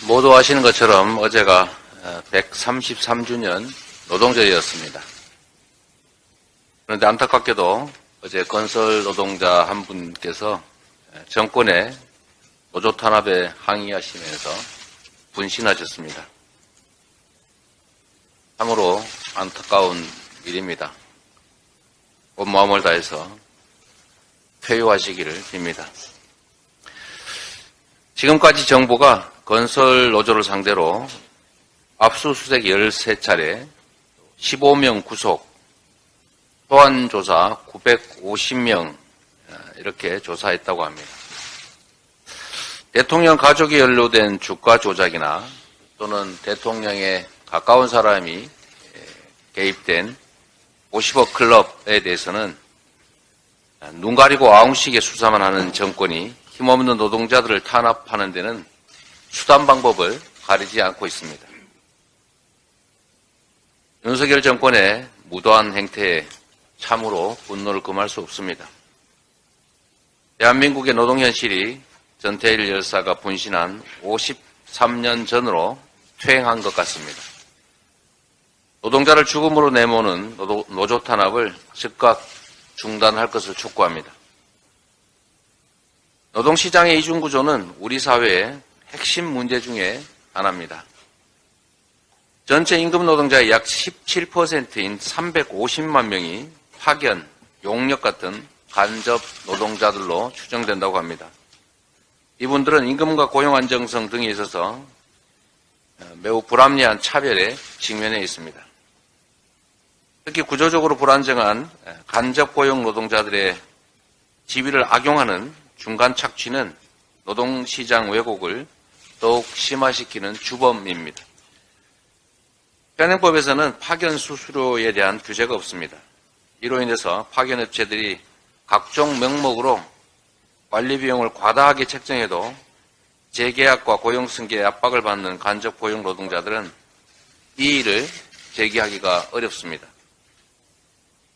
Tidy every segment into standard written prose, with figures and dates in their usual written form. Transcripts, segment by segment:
모두 아시는 것처럼 어제가 133주년 노동절이었습니다. 그런데 안타깝게도 어제 건설 노동자 한 분께서 정권의 노조 탄압에 항의하시면서 분신하셨습니다. 참으로 안타까운 일입니다. 온 마음을 다해서 퇴유하시기를 빕니다. 지금까지 정부가 건설 노조를 상대로 압수수색 13차례, 15명 구속, 소환조사 950명 이렇게 조사했다고 합니다. 대통령 가족이 연루된 주가 조작이나 또는 대통령에 가까운 사람이 개입된 50억 클럽에 대해서는 눈 가리고 아웅식의 수사만 하는 정권이 힘없는 노동자들을 탄압하는 데는 수단 방법을 가리지 않고 있습니다. 윤석열 정권의 무도한 행태에 참으로 분노를 금할 수 없습니다. 대한민국의 노동 현실이 전태일 열사가 분신한 53년 전으로 퇴행한 것 같습니다. 노동자를 죽음으로 내모는 노조 탄압을 즉각 중단할 것을 촉구합니다. 노동시장의 이중구조는 우리 사회의 핵심 문제 중에 하나입니다. 전체 임금 노동자의 약 17%인 350만 명이 파견, 용역 같은 간접 노동자들로 추정된다고 합니다. 이분들은 임금과 고용 안정성 등에 있어서 매우 불합리한 차별에 직면해 있습니다. 특히 구조적으로 불안정한 간접 고용 노동자들의 지위를 악용하는 중간 착취는 노동시장 왜곡을 더욱 심화시키는 주범입니다. 현행법에서는 파견 수수료에 대한 규제가 없습니다. 이로 인해서 파견업체들이 각종 명목으로 관리 비용을 과다하게 책정해도 재계약과 고용 승계에 압박을 받는 간접 고용 노동자들은 이 일을 제기하기가 어렵습니다.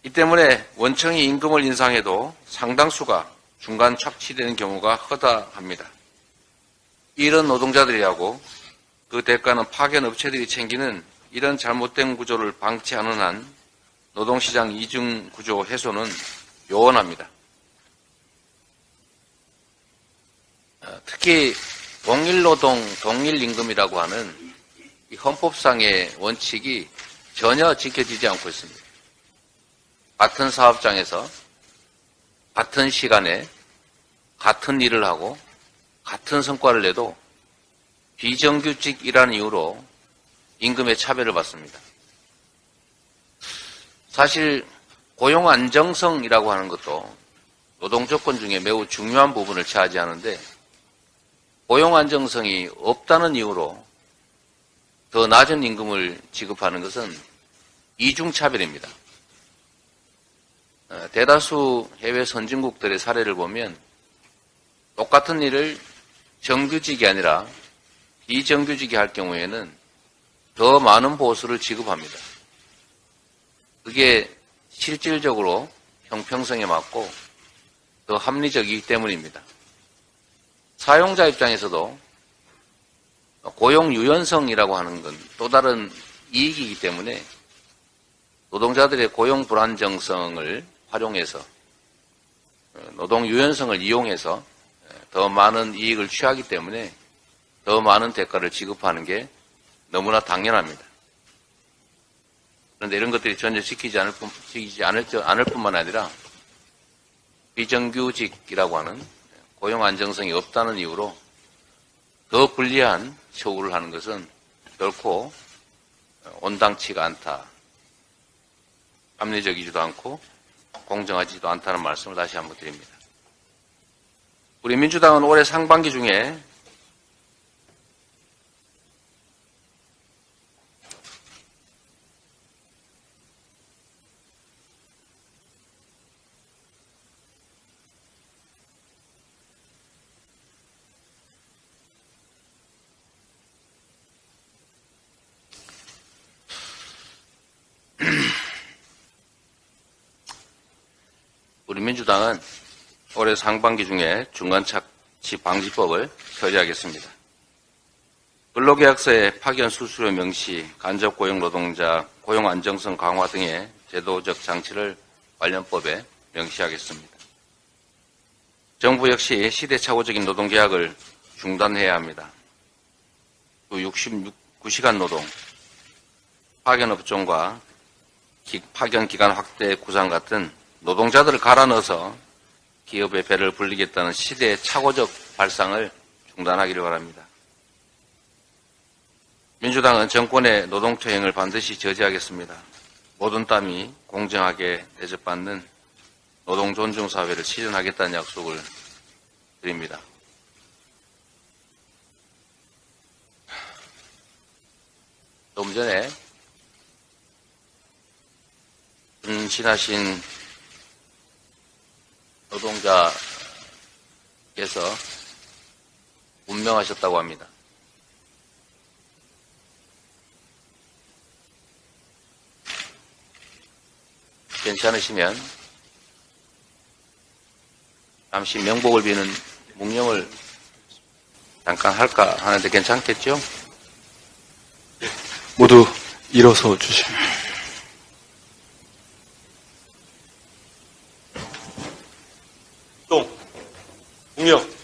이 때문에 원청이 임금을 인상해도 상당수가 중간 착취되는 경우가 허다합니다. 이런 노동자들이하고 그 대가는 파견 업체들이 챙기는 이런 잘못된 구조를 방치하는 한 노동시장 이중 구조 해소는 요원합니다. 특히 동일노동, 동일임금이라고 하는 이 헌법상의 원칙이 전혀 지켜지지 않고 있습니다. 같은 사업장에서 같은 시간에 같은 일을 하고 같은 성과를 내도 비정규직이라는 이유로 임금의 차별을 받습니다. 사실 고용 안정성이라고 하는 것도 노동 조건 중에 매우 중요한 부분을 차지하는데 고용 안정성이 없다는 이유로 더 낮은 임금을 지급하는 것은 이중차별입니다. 대다수 해외 선진국들의 사례를 보면 똑같은 일을 정규직이 아니라 비정규직이 할 경우에는 더 많은 보수를 지급합니다. 그게 실질적으로 형평성에 맞고 더 합리적이기 때문입니다. 사용자 입장에서도 고용 유연성이라고 하는 건 또 다른 이익이기 때문에 노동자들의 고용 불안정성을 활용해서 노동 유연성을 이용해서 더 많은 이익을 취하기 때문에 더 많은 대가를 지급하는 게 너무나 당연합니다. 그런데 이런 것들이 전혀 지키지 않을 뿐만 아니라 비정규직이라고 하는 고용 안정성이 없다는 이유로 더 불리한 처우를 하는 것은 결코 온당치가 않다. 합리적이지도 않고 공정하지도 않다는 말씀을 다시 한번 드립니다. 우리 민주당은 올해 상반기 중에 우리 민주당은 올해 상반기 중에 중간착취 방지법을 처리하겠습니다. 근로계약서의 파견 수수료 명시, 간접고용 노동자 고용 안정성 강화 등의 제도적 장치를 관련법에 명시하겠습니다. 정부 역시 시대착오적인 노동계약을 중단해야 합니다. 또 69시간 노동, 파견업종과 파견기간 확대 구상 같은 노동자들을 갈아넣어서 기업의 배를 불리겠다는 시대착오적 발상을 중단하기를 바랍니다. 민주당은 정권의 노동투쟁을 반드시 저지하겠습니다. 모든 땀이 공정하게 대접받는 노동존중사회를 실현하겠다는 약속을 드립니다. 조금 전에 분신하신 노동자께서 운명하셨다고 합니다. 괜찮으시면 잠시 명복을 비는 묵념을 잠깐 할까 하는데 괜찮겠죠? 모두 일어서 주시면. 묵념.